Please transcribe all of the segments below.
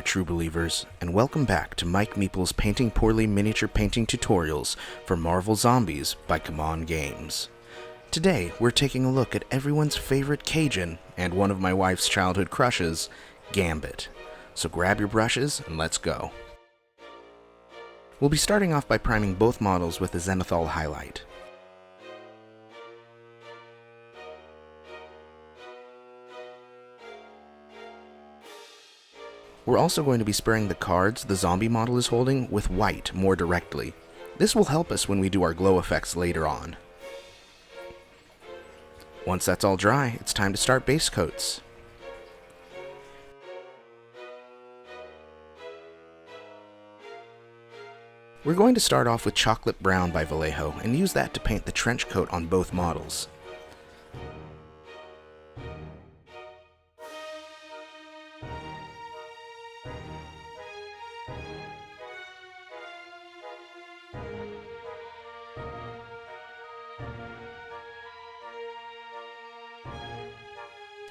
true believers, and welcome back to Mike Meeple's Painting Poorly Miniature Painting Tutorials for Marvel Zombies by CMON Games. Today, we're taking a look at everyone's favorite Cajun, and one of my wife's childhood crushes, Gambit. So grab your brushes and let's go. We'll be starting off by priming both models with the Zenithal highlight. We're also going to be spraying the cards the zombie model is holding with white more directly. This will help us when we do our glow effects later on. Once that's all dry, it's time to start base coats. We're going to start off with Chocolate Brown by Vallejo and use that to paint the trench coat on both models.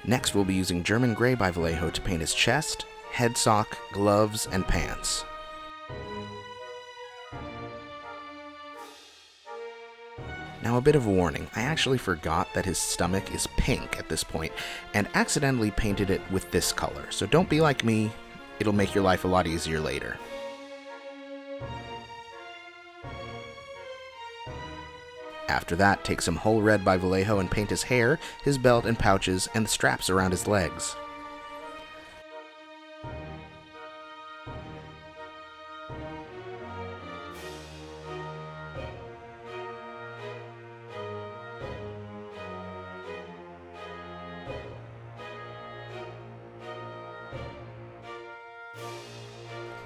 Next, we'll be using German Gray by Vallejo to paint his chest, head sock, gloves, and pants. Now, a bit of a warning, I actually forgot that his stomach is pink at this point, and accidentally painted it with this color, so don't be like me, it'll make your life a lot easier later. After that, take some Hull Red by Vallejo and paint his hair, his belt and pouches, and the straps around his legs.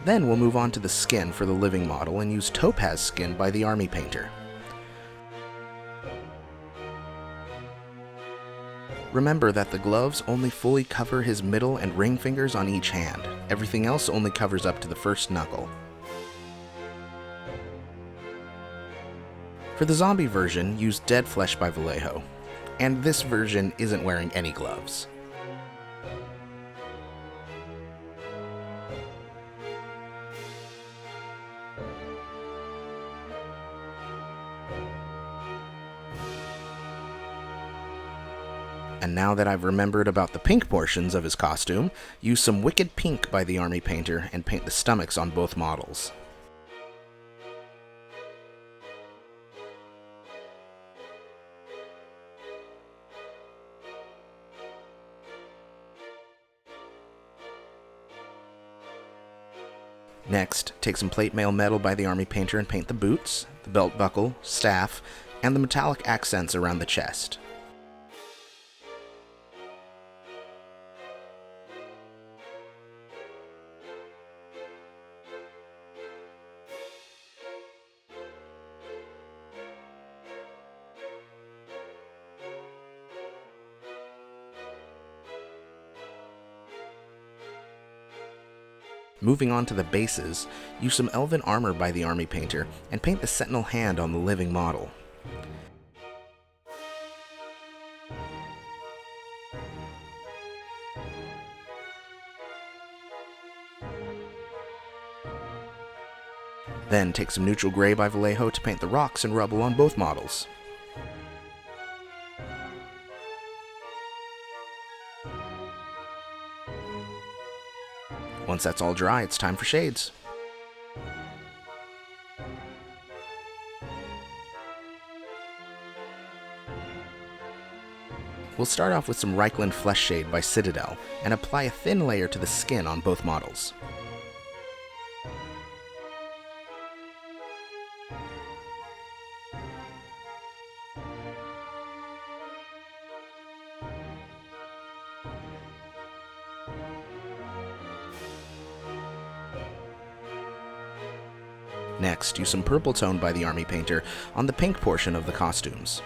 Then we'll move on to the skin for the living model and use Topaz Skin by the Army Painter. Remember that the gloves only fully cover his middle and ring fingers on each hand. Everything else only covers up to the first knuckle. For the zombie version, use Dead Flesh by Vallejo, and this version isn't wearing any gloves. And now that I've remembered about the pink portions of his costume, use some Wicked Pink by the Army Painter and paint the stomachs on both models. Next, take some Plate Mail Metal by the Army Painter and paint the boots, the belt buckle, staff, and the metallic accents around the chest. Moving on to the bases, use some Elven Armor by the Army Painter and paint the Sentinel hand on the living model. Then take some Neutral Gray by Vallejo to paint the rocks and rubble on both models. Once that's all dry, it's time for shades. We'll start off with some Reichland Flesh Shade by Citadel and apply a thin layer to the skin on both models. Next, use some Purple Tone by the Army Painter on the pink portion of the costumes.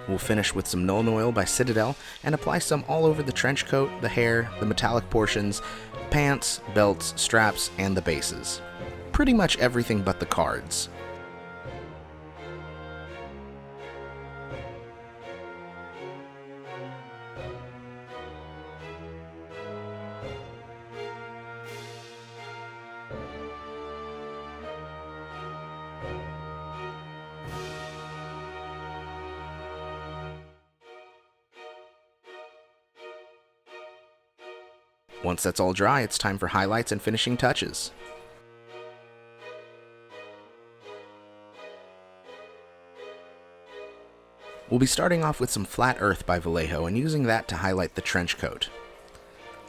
We'll finish with some Nuln Oil by Citadel and apply some all over the trench coat, the hair, the metallic portions, pants, belts, straps, and the bases. pretty much everything but the cards. Once that's all dry, it's time for highlights and finishing touches. We'll be starting off with some Flat Earth by Vallejo and using that to highlight the trench coat.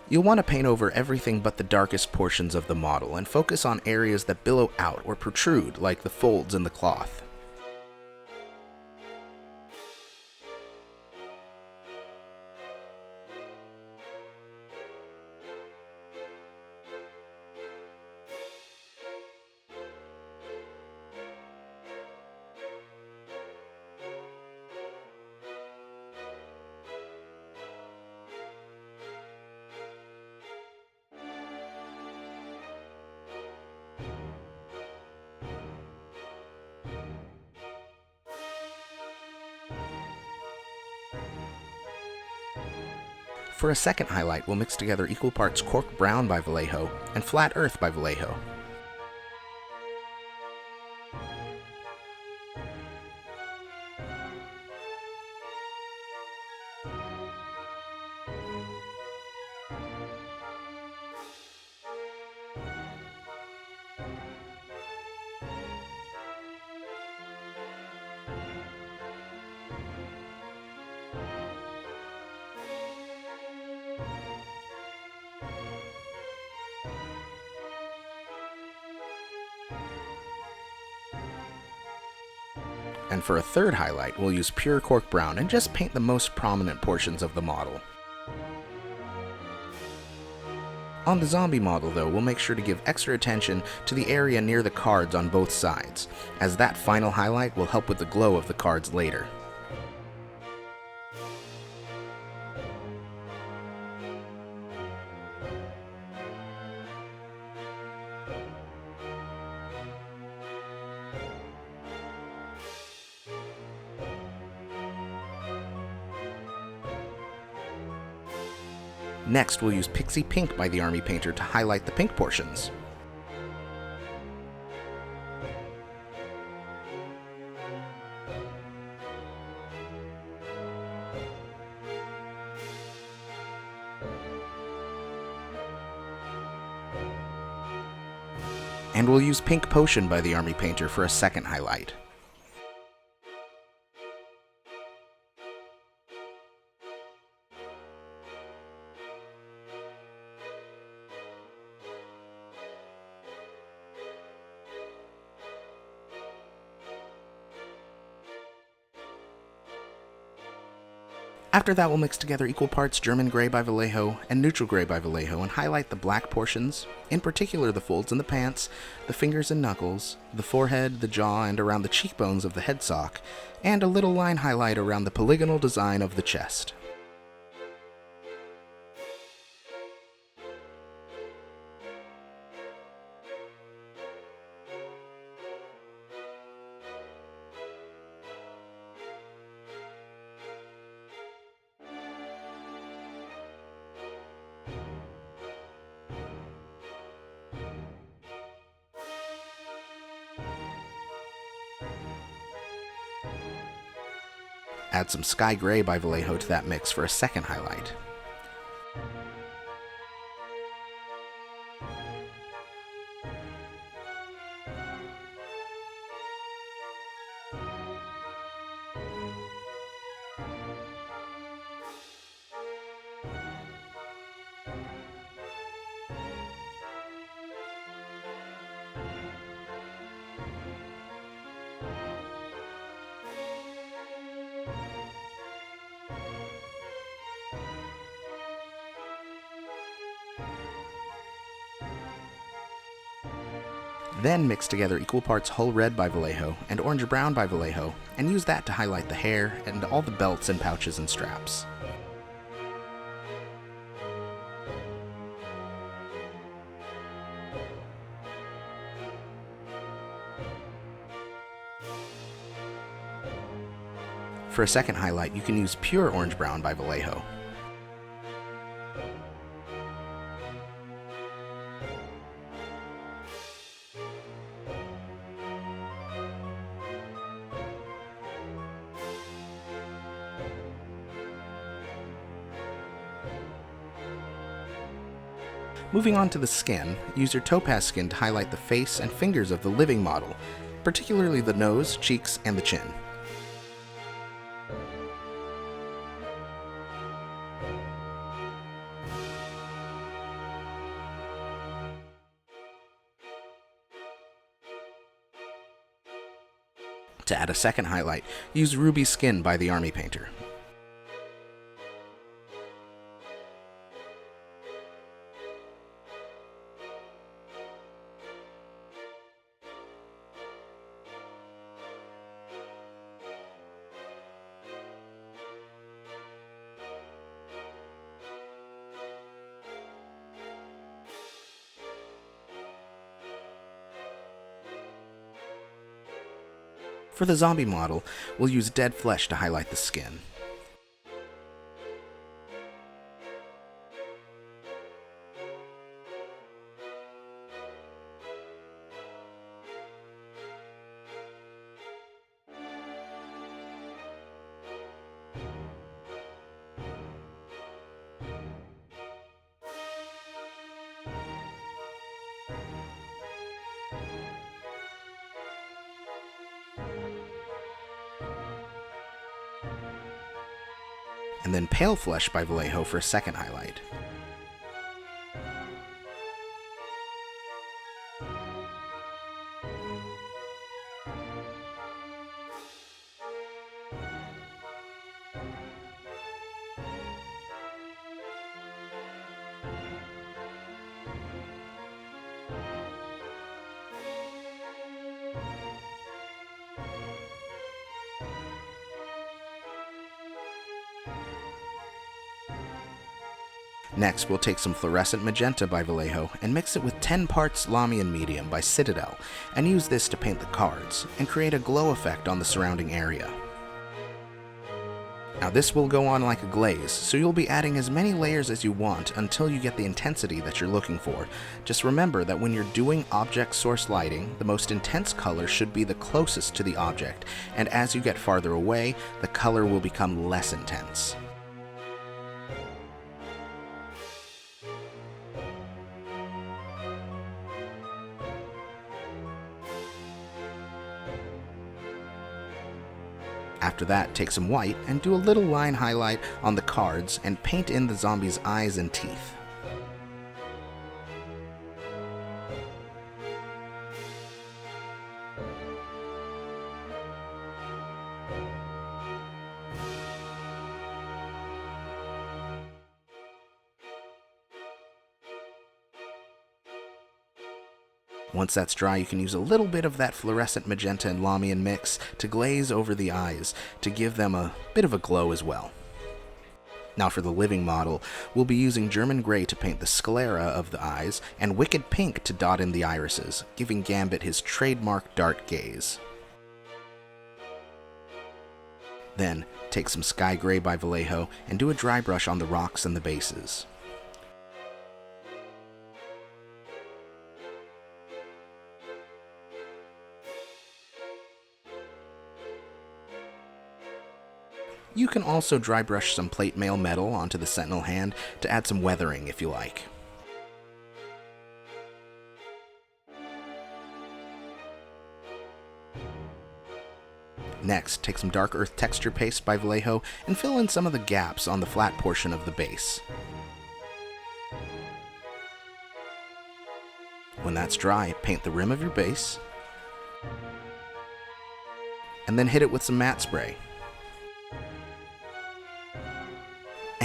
You'll want to paint over everything but the darkest portions of the model and focus on areas that billow out or protrude, like the folds in the cloth. For a second highlight, we'll mix together equal parts Cork Brown by Vallejo and Flat Earth by Vallejo. And for a third highlight, we'll use pure Cork Brown and just paint the most prominent portions of the model. On the zombie model though, we'll make sure to give extra attention to the area near the cards on both sides, as that final highlight will help with the glow of the cards later. Next, we'll use Pixie Pink by the Army Painter to highlight the pink portions. And we'll use Pink Potion by the Army Painter for a second highlight. After that, we'll mix together equal parts German Grey by Vallejo and Neutral Grey by Vallejo and highlight the black portions, in particular the folds in the pants, the fingers and knuckles, the forehead, the jaw, and around the cheekbones of the head sock, and a little line highlight around the polygonal design of the chest. Add some Sky Gray by Vallejo to that mix for a second highlight. Then mix together equal parts Hull Red by Vallejo and Orange Brown by Vallejo, and use that to highlight the hair and all the belts and pouches and straps. For a second highlight, you can use pure orange-brown by Vallejo. Moving on to the skin, use your topaz skin to highlight the face and fingers of the living model, particularly the nose, cheeks, and the chin. To add a second highlight, use ruby skin by the army painter. For the zombie model, we'll use dead flesh to highlight the skin. And then pale flesh by Vallejo for a second highlight. Next, we'll take some fluorescent magenta by Vallejo and mix it with 10 parts Lamian medium by Citadel, and use this to paint the cards and create a glow effect on the surrounding area. Now this will go on like a glaze, so you'll be adding as many layers as you want until you get the intensity that you're looking for. Just remember that when you're doing object source lighting, the most intense color should be the closest to the object, and as you get farther away, the color will become less intense. After that, take some white and do a little line highlight on the cards and paint in the zombie's eyes and teeth. Once that's dry, you can use a little bit of that fluorescent magenta and Lamian mix to glaze over the eyes to give them a bit of a glow as well. Now for the living model, we'll be using German gray to paint the sclera of the eyes and wicked pink to dot in the irises, giving Gambit his trademark dark gaze. Then, take some sky gray by Vallejo and do a dry brush on the rocks and the bases. You can also dry brush some plate mail metal onto the sentinel hand to add some weathering if you like. Next, take some dark earth texture paste by Vallejo and fill in some of the gaps on the flat portion of the base. When that's dry, paint the rim of your base, and then hit it with some matte spray.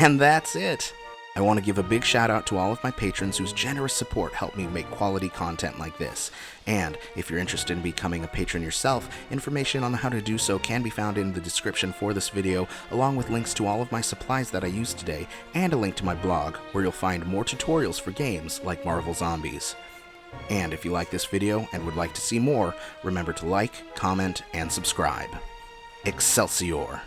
And that's it! I want to give a big shout out to all of my patrons whose generous support helped me make quality content like this. And if you're interested in becoming a patron yourself, information on how to do so can be found in the description for this video, along with links to all of my supplies that I used today, and a link to my blog, where you'll find more tutorials for games like Marvel Zombies. And if you like this video and would like to see more, remember to like, comment, and subscribe. Excelsior!